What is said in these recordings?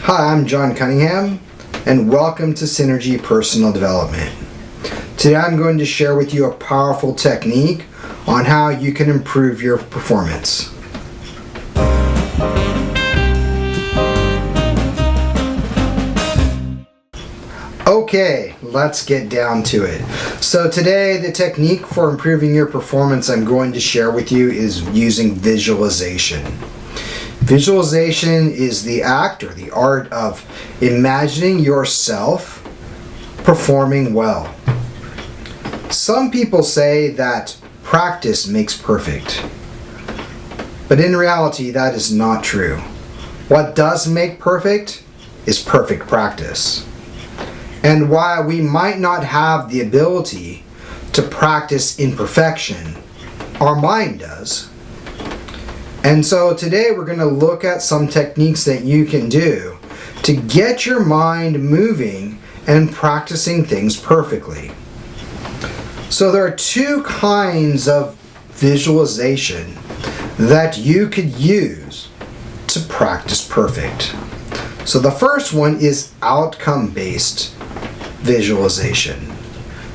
Hi, I'm John Cunningham, and welcome to Synergy Personal Development. Today I'm going to share with you a powerful technique on how you can improve your performance. Okay, let's get down to it. So today the technique for improving your performance I'm going to share with you is using visualization. Visualization is the act or the art of imagining yourself performing well. Some people say that practice makes perfect, but in reality that is not true. What does make perfect is perfect practice. And while we might not have the ability to practice in perfection, our mind does. And so today we're going to look at some techniques that you can do to get your mind moving and practicing things perfectly. So there are two kinds of visualization that you could use to practice perfect. So the first one is outcome-based visualization.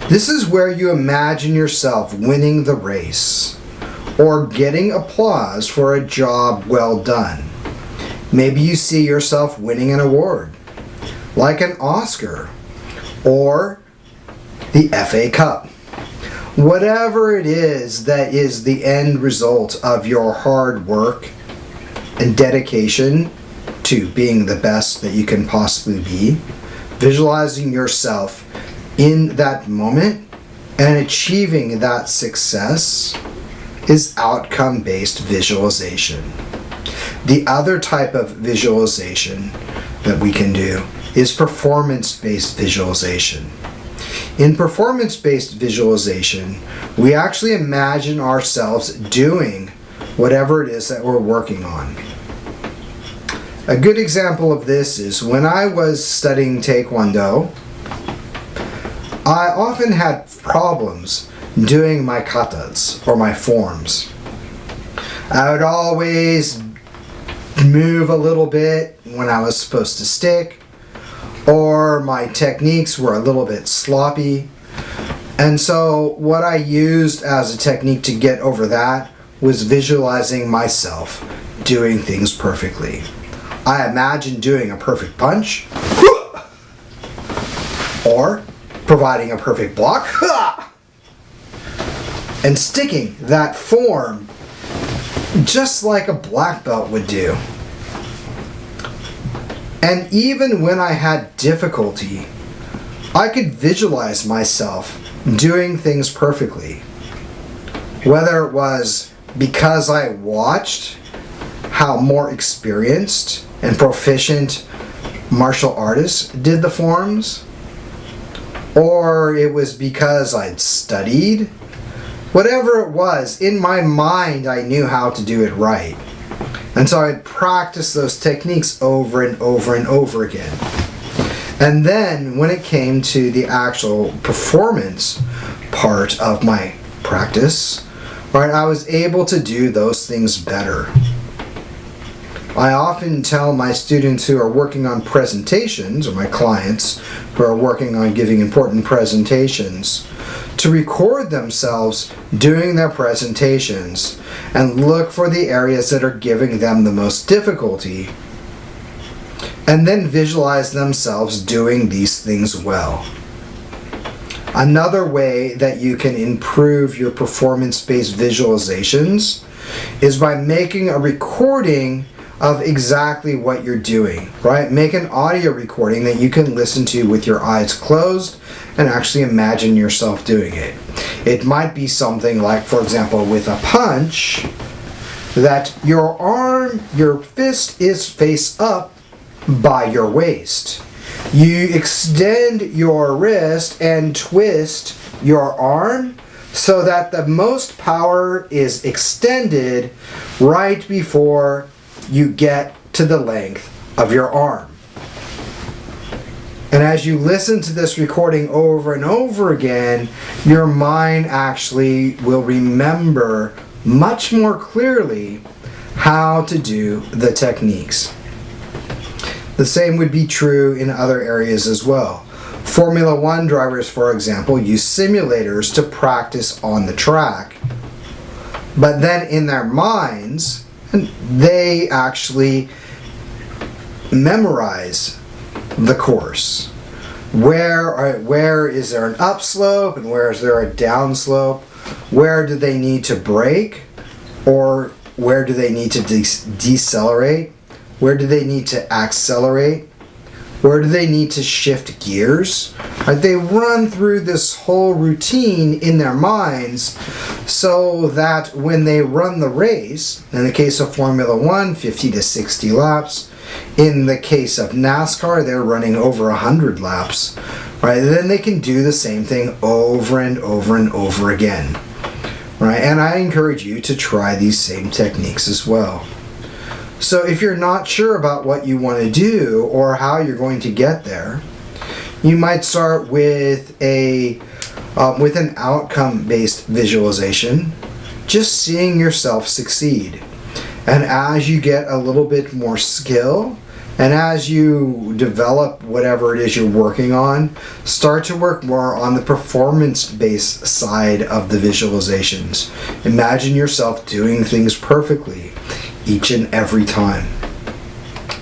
This is where you imagine yourself winning the race or getting applause for a job well done. Maybe you see yourself winning an award, like an Oscar or the FA Cup. Whatever it is that is the end result of your hard work and dedication to being the best that you can possibly be, visualizing yourself in that moment and achieving that success is outcome-based visualization. The other type of visualization that we can do is performance-based visualization. In performance-based visualization, we actually imagine ourselves doing whatever it is that we're working on. A good example of this is when I was studying Taekwondo, I often had problems doing my katas or my forms. I would always move a little bit when I was supposed to stick, or my techniques were a little bit sloppy. And so what I used as a technique to get over that was visualizing myself doing things perfectly. I imagined doing a perfect punch, or providing a perfect block, and sticking that form just like a black belt would do. And even when I had difficulty, I could visualize myself doing things perfectly. Whether it was because I watched how more experienced and proficient martial artists did the forms, or it was because I'd studied. Whatever it was, in my mind I knew how to do it right. And so I'd practice those techniques over and over and over again. And then when it came to the actual performance part of my practice, right, I was able to do those things better. I often tell my students who are working on presentations, or my clients who are working on giving important presentations, to record themselves doing their presentations and look for the areas that are giving them the most difficulty, and then visualize themselves doing these things well. Another way that you can improve your performance-based visualizations is by making a recording of exactly what you're doing, right? Make an audio recording that you can listen to with your eyes closed and actually imagine yourself doing it. It might be something like, for example, with a punch, that your fist is face up by your waist. You extend your wrist and twist your arm so that the most power is extended right before you get to the length of your arm. And as you listen to this recording over and over again, your mind actually will remember much more clearly how to do the techniques. The same would be true in other areas as well. Formula One drivers, for example, use simulators to practice on the track. But then in their minds, they actually memorize the course. Where is there an upslope and where is there a downslope? Where do they need to brake, or where do they need to decelerate? Where do they need to accelerate? Where do they need to shift gears? Right? They run through this whole routine in their minds so that when they run the race, in the case of Formula One, 50 to 60 laps, in the case of NASCAR, they're running over 100 laps, right? Then they can do the same thing over and over and over again, right? And I encourage you to try these same techniques as well. So if you're not sure about what you want to do or how you're going to get there, you might start with an outcome-based visualization, just seeing yourself succeed. And as you get a little bit more skill, and as you develop whatever it is you're working on, start to work more on the performance-based side of the visualizations. Imagine yourself doing things perfectly each and every time.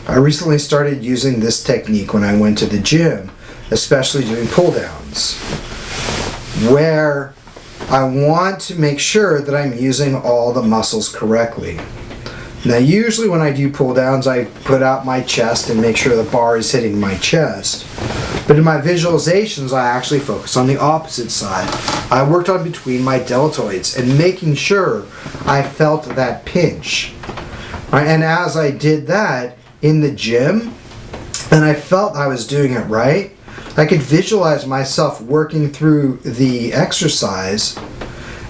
I recently started using this technique when I went to the gym, especially doing pull-downs, where I want to make sure that I'm using all the muscles correctly. Now usually when I do pull-downs, I put out my chest and make sure the bar is hitting my chest. But in my visualizations, I actually focus on the opposite side. I worked on between my deltoids and making sure I felt that pinch. Right? And as I did that in the gym, and I felt I was doing it right, I could visualize myself working through the exercise.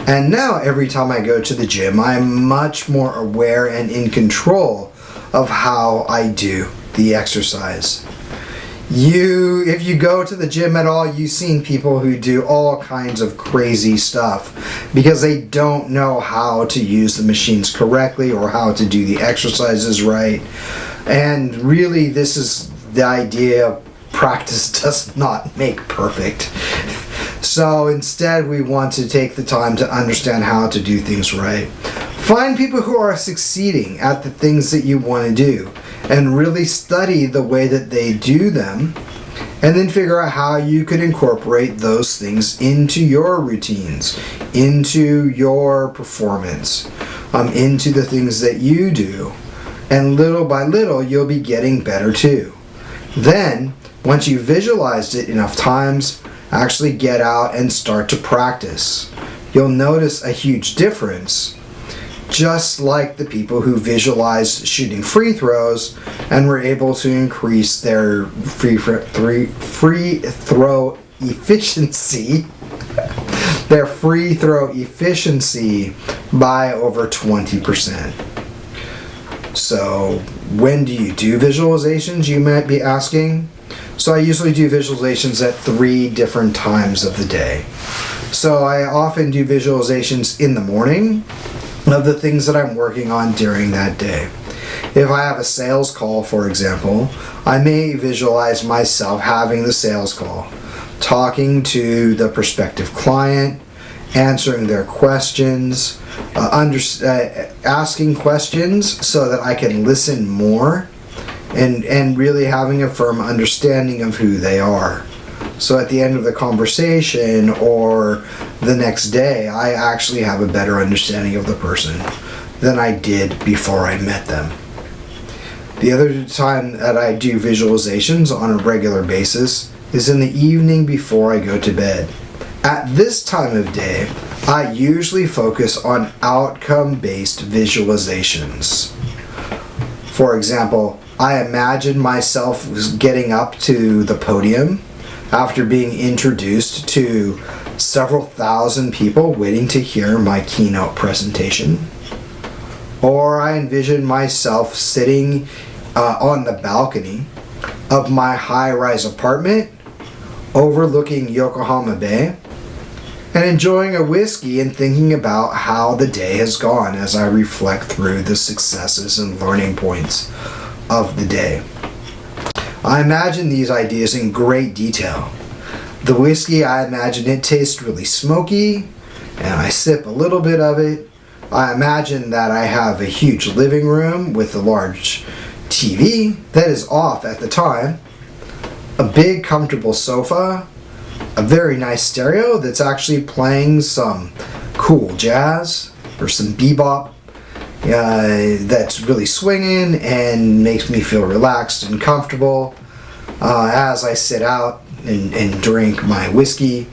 And now every time I go to the gym, I'm much more aware and in control of how I do the exercise. If you go to the gym at all, you've seen people who do all kinds of crazy stuff because they don't know how to use the machines correctly or how to do the exercises right. And really, this is the idea: practice does not make perfect. So instead, we want to take the time to understand how to do things right. Find people who are succeeding at the things that you want to do and really study the way that they do them, and then figure out how you could incorporate those things into your routines, into your performance, into the things that you do. And little by little, you'll be getting better too. Then, once you've visualized it enough times, actually get out and start to practice. You'll notice a huge difference, just like the people who visualized shooting free throws and were able to increase their free throw efficiency by over 20%. So when do you do visualizations, you might be asking? So I usually do visualizations at 3 different times of the day. So I often do visualizations in the morning of the things that I'm working on during that day. If I have a sales call, for example, I may visualize myself having the sales call, talking to the prospective client, answering their questions, asking questions so that I can listen more, and really having a firm understanding of who they are. So at the end of the conversation or the next day, I actually have a better understanding of the person than I did before I met them. The other time that I do visualizations on a regular basis is in the evening before I go to bed. At this time of day, I usually focus on outcome-based visualizations. For example, I imagine myself getting up to the podium after being introduced to several thousand people waiting to hear my keynote presentation. Or I envision myself sitting on the balcony of my high-rise apartment overlooking Yokohama Bay and enjoying a whiskey and thinking about how the day has gone as I reflect through the successes and learning points of the day. I imagine these ideas in great detail. The whiskey, I imagine it tastes really smoky, and I sip a little bit of it. I imagine that I have a huge living room with a large TV that is off at the time, a big comfortable sofa, a very nice stereo that's actually playing some cool jazz or some bebop that's really swinging and makes me feel relaxed and comfortable as I sit out and drink my whiskey.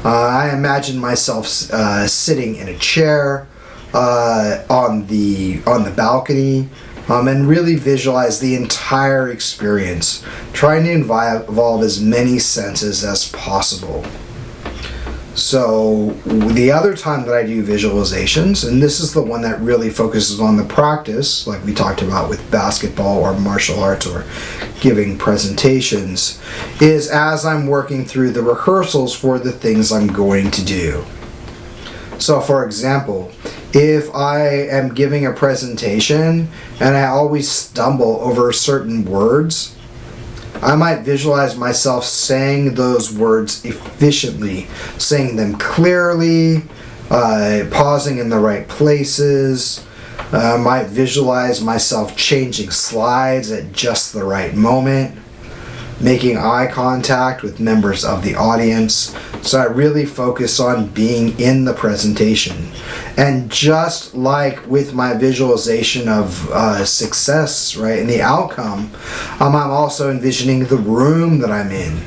I imagine myself sitting in a chair on the balcony and really visualize the entire experience, trying to involve as many senses as possible. So the other time that I do visualizations, and this is the one that really focuses on the practice, like we talked about with basketball or martial arts or giving presentations, is as I'm working through the rehearsals for the things I'm going to do. So for example, if I am giving a presentation and I always stumble over certain words, I might visualize myself saying those words efficiently, saying them clearly, pausing in the right places. I might visualize myself changing slides at just the right moment, making eye contact with members of the audience. So I really focus on being in the presentation. And just like with my visualization of success, right, and the outcome, I'm also envisioning the room that I'm in.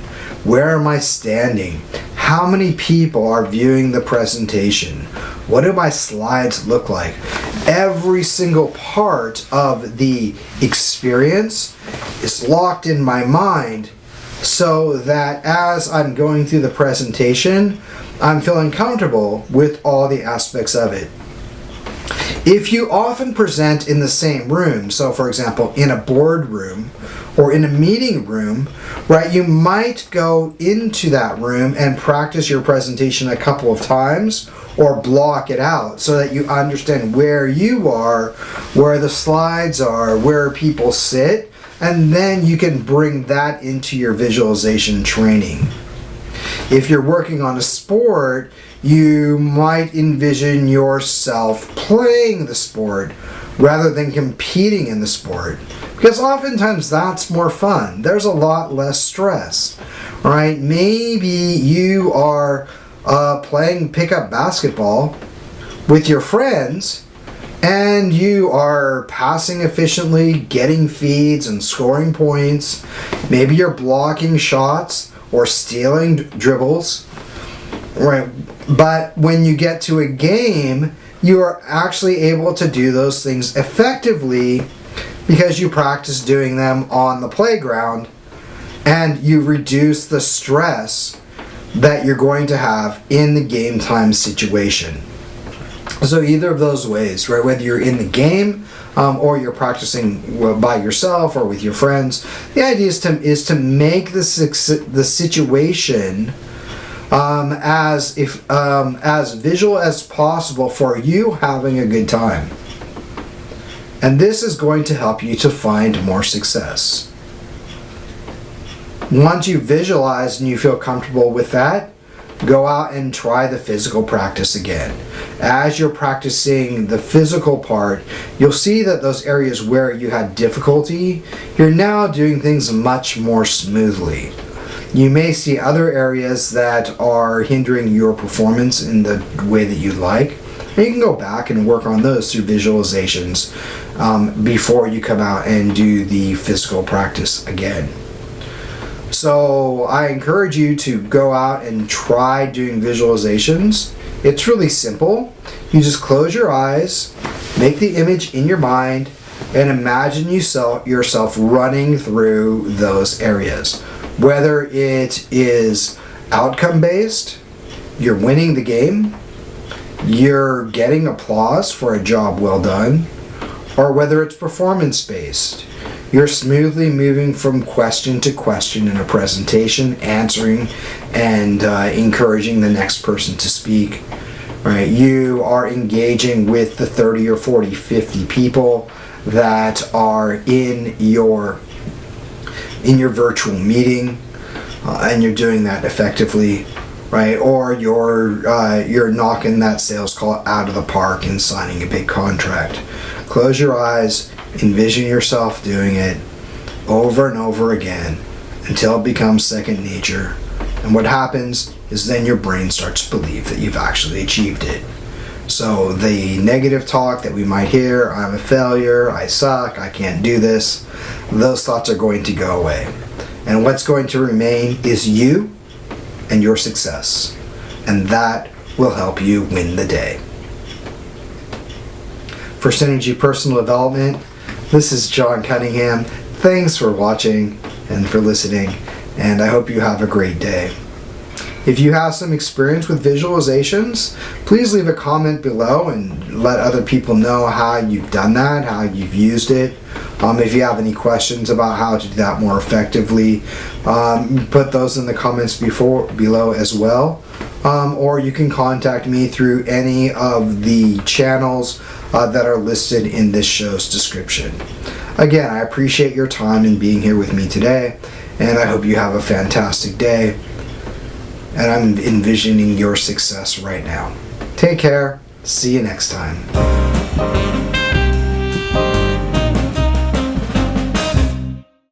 Where am I standing? How many people are viewing the presentation? What do my slides look like? Every single part of the experience is locked in my mind so that as I'm going through the presentation, I'm feeling comfortable with all the aspects of it. If you often present in the same room, so for example, in a boardroom or in a meeting room, right, you might go into that room and practice your presentation a couple of times or block it out so that you understand where you are, where the slides are, where people sit, and then you can bring that into your visualization training. If you're working on a sport, you might envision yourself playing the sport rather than competing in the sport, because oftentimes that's more fun. There's a lot less stress, right? Maybe you are playing pickup basketball with your friends and you are passing efficiently, getting feeds and scoring points. Maybe you're blocking shots or stealing dribbles, right? But when you get to a game, you are actually able to do those things effectively because you practice doing them on the playground and you reduce the stress that you're going to have in the game time situation. So either of those ways, right? Whether you're in the game or you're practicing by yourself or with your friends, the idea is to make the situation as visual as possible for you having a good time. And this is going to help you to find more success. Once you visualize and you feel comfortable with that, go out and try the physical practice again. As you're practicing the physical part, you'll see that those areas where you had difficulty, you're now doing things much more smoothly. You may see other areas that are hindering your performance in the way that you like, and you can go back and work on those through visualizations before you come out and do the physical practice again. So I encourage you to go out and try doing visualizations. It's really simple. You just close your eyes, make the image in your mind, and imagine yourself running through those areas. Whether it is outcome based, you're winning the game, you're getting applause for a job well done, or whether it's performance based, you're smoothly moving from question to question in a presentation, answering and encouraging the next person to speak. Right? You are engaging with the 30 or 40, 50 people that are in your in your virtual meeting, and you're doing that effectively, right? Or you're knocking that sales call out of the park and signing a big contract. Close your eyes, envision yourself doing it over and over again until it becomes second nature. And what happens is then your brain starts to believe that you've actually achieved it. So the negative talk that we might hear, I'm a failure, I suck, I can't do this, those thoughts are going to go away. And what's going to remain is you and your success. And that will help you win the day. For Synergy Personal Development, this is John Cunningham. Thanks for watching and for listening, and I hope you have a great day. If you have some experience with visualizations, please leave a comment below and let other people know how you've done that, how you've used it. If you have any questions about how to do that more effectively, put those in the comments below as well. Or you can contact me through any of the channels that are listed in this show's description. Again, I appreciate your time and being here with me today, and I hope you have a fantastic day. And I'm envisioning your success right now. Take care. See you next time.